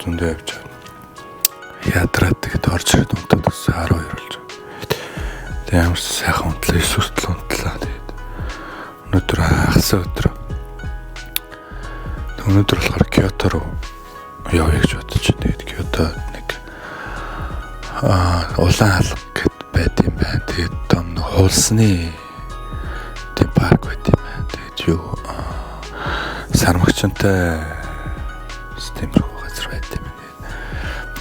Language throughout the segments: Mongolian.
зөндөө явж байгаа. Ядраад тэгээд орж ирээд унтаад өссөн 12 болж байгаа. Тэгээд ямар сайхан унтлаа, 9 хүртэл унтлаа. Тэгээд өнөөдөр хагас өдөр. Өнөөдөр болохоор Киото руу явъя гэж бодож байна. Тэгээд Киото нэг улаан алга гэд байт юм байна. Тэгээд том хуулсны тийм парк байт юм байна. Тэгээд юу сармагчантай стимрүү газар байт юм байна.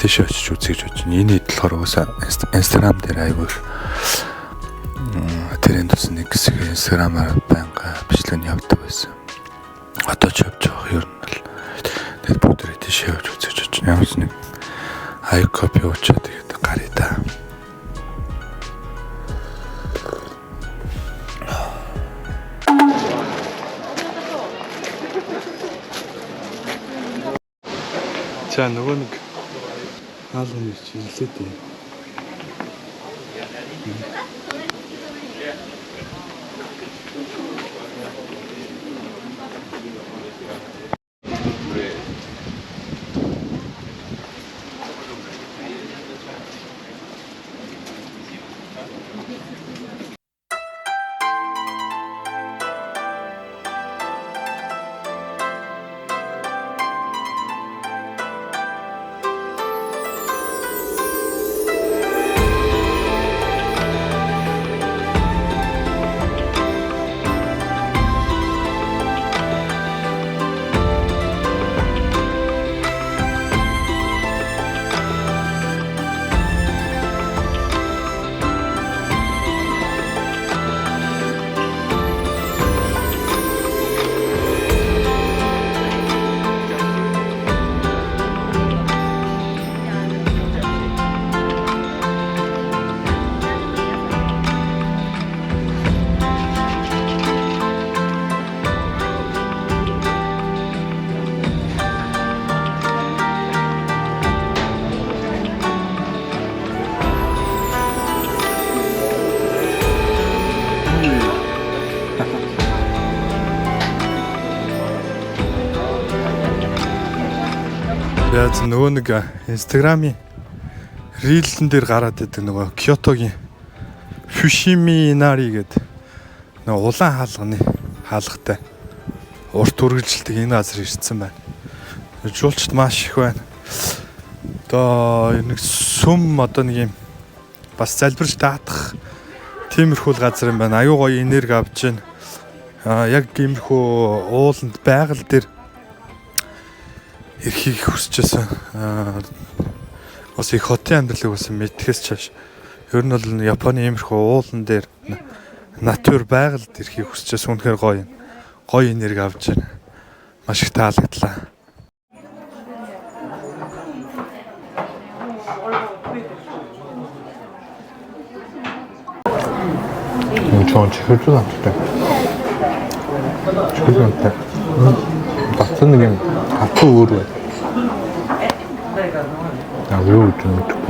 Тийш очиж үзье гэж бодож байна. Энэ хэд болохоор уусаа Instagram дээр айгүй тэрэн тусан нэг хэсэг Instagram-аар байнга бичлэг явуулдаг байсан. Одоо ч явж байгаа юм бол тэгээд бүгдээ тийш явж үзье гэж бодож байна. Ямар ч нэг айкопи уучаад тэгээд гарыг та. За нөгөө нэг хаалганы чинь хэлээд байна. Яаж нөгөө нэг Instagram-ийн Reel-эн дээр гараад байдаг нөгөө Киотогийн Fushimi-Inari гэдэг нөгөө улаан хаалгатай урт үргэлжилдэг энэ газар ирсэн байна. Жуулчд маш их байна. Одоо нэг сүм одоо нэг юм бас залбирч даатах тиймэрхүү газар юм байна. Аюу гоё энерги авч байна. Яг иймэрхүү ууланд байгаль дээр эрхийг хүсчихсэн. Бас их хотын амьдралыг бас мэдхээс чааш. Ер нь бол Японы иймэрхүү уулан дээр натур байгаль эрхийг хүсчихсэн. Үнэхээр гоё энерги авч байна. Маш их таалагдлаа. Чон чихэрч байна. Чихэрчтэй. Бацсан нэг юм хатуу өөр байна. Юу гэж мэдгүй.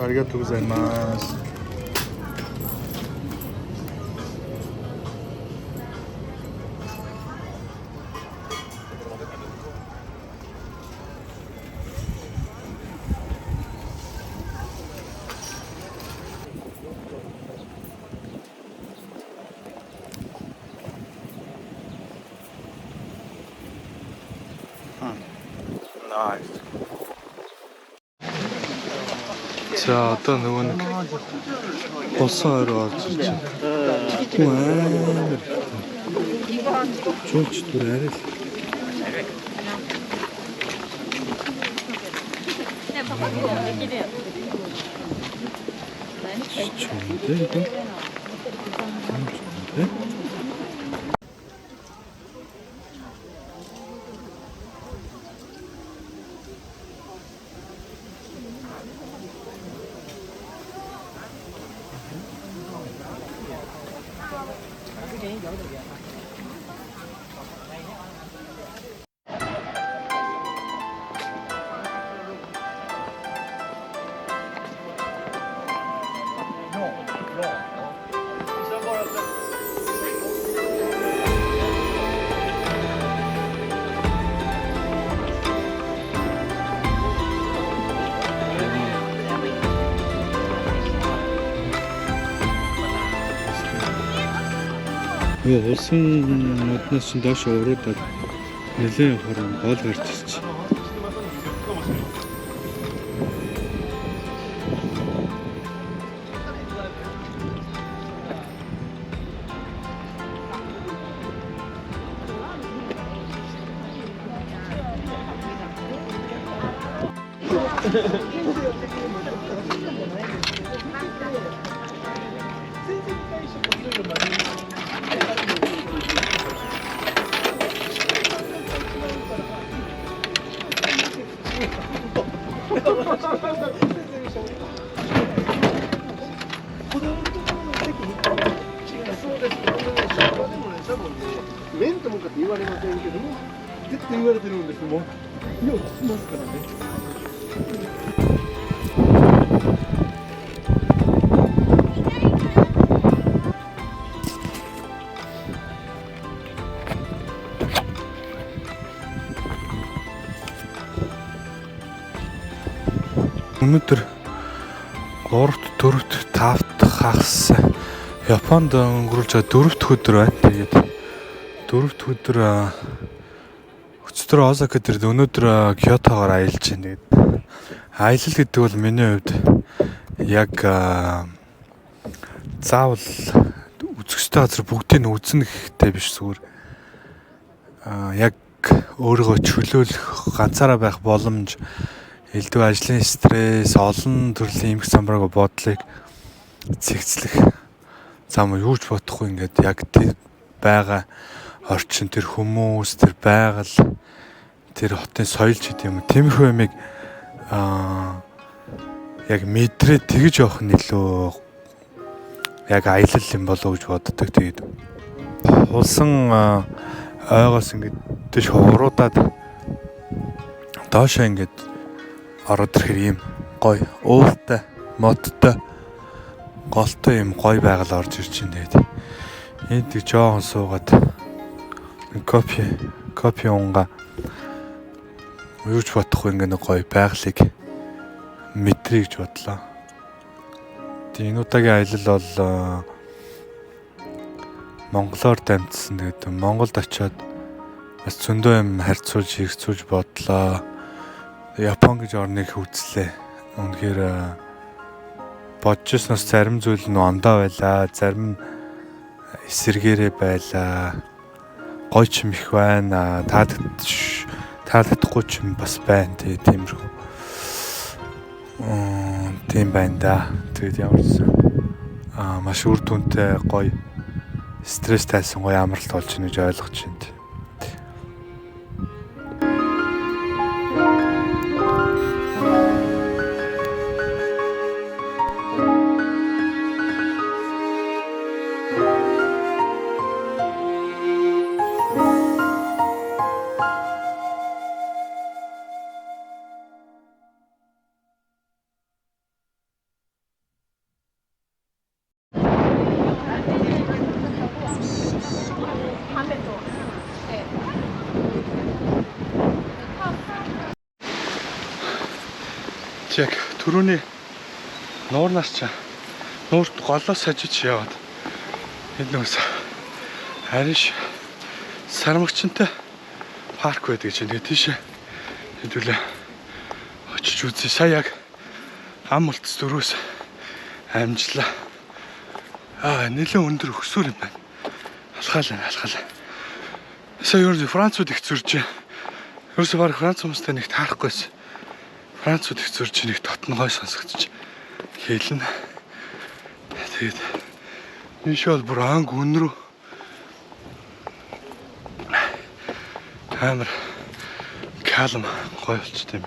Arigatou gozaimasu. Nice. 자, 어떤 의원은 버스하러 왔지. 와, 좋지, 노래. Улсын модноос ч доош уруудаад нэлээд хорон гол гарч ирчих. Өнөөдөр 3-т, 4-т, 5-т хагас Японд өнгөрүүлж байгаа 4-т өдөр байна. Тэгээд 4-т өдөр өчигдөр Осака дээр өнөөдөр Кёотогоор аялж байна. Тэгээд аялал гэдэг бол миний хувьд яг заавал үзэсгэлэнтэй газар бүгдийг нь үзнэ гэхтэй биш зүгээр яг өөрийгөө чөлөөлөх, ганцаараа байх боломж, элдв ажлын стресс, олон төрлийн эмх самбараг бодлыг цэгцлэх зам юу ч бодохгүй ингээд яг тэр байгаа орчин, тэр хүмүүс, тэр байгаль, тэр хотын соёл ч гэдэг юм. Тиймэрхүү юмыг яг мэдрээд тэгж явах нь илүү яг аялал юм болов гэж боддог. Тэгээд улсан ойгоос ингээд дэш хуруудаад доошоо ингээд ороод ирэхээр ийм гоё, уултай, модтой, голтой юм гоё байгаль орж ирж байна. Тэгээд энд жоохон суугаад кофе унгаа юу ч бодохгүй ингээд нэг гоё байгалыг мэдрий гэж бодлоо. Тэгээд энэ удаагийн аялал бол Монголоор дамжсан. Тэгээд Монголд очиод бас зөндөө юм харьцуулж, хэрэгцүүлж бодлоо. Япон гэж орныг үзлээ. Үнэхээр бодчихсноос зарим зүйл нь ондоо байлаа, зарим эсэргээрээ байлаа. Гоё ч юм их байна. Таалагдахгүй ч юм бас байна. Тэгээ тиймэрхүү. Тийм байна да. Тэгээд ямар ч маш үр дүнтэй гоё стресс тайсан гоё амралт болж байна гэж ойлгож байна. Яг түрүүний нуурнаас ч нуурт голоос хажиж яваад энэ нүс хариш сармагчтай парк байдаг чинь. Тэгээ тийшээ хэдүүлээ очиж үзье. Сая яг ам улц дөрөөс амжлаа. Нэлээд өндөр өксөр юм байна. Алхаалаа. Сая юу Францууд их зурж. Ерөөсөө баг Франц хүмүүстэй нэг таарахгүйсэн. Францууд их зурж нэг дотногой сонсогдож хэлнэ. Тэгээд энэ шоу бүр анг өнрөө амар калм гоё болчтой юм.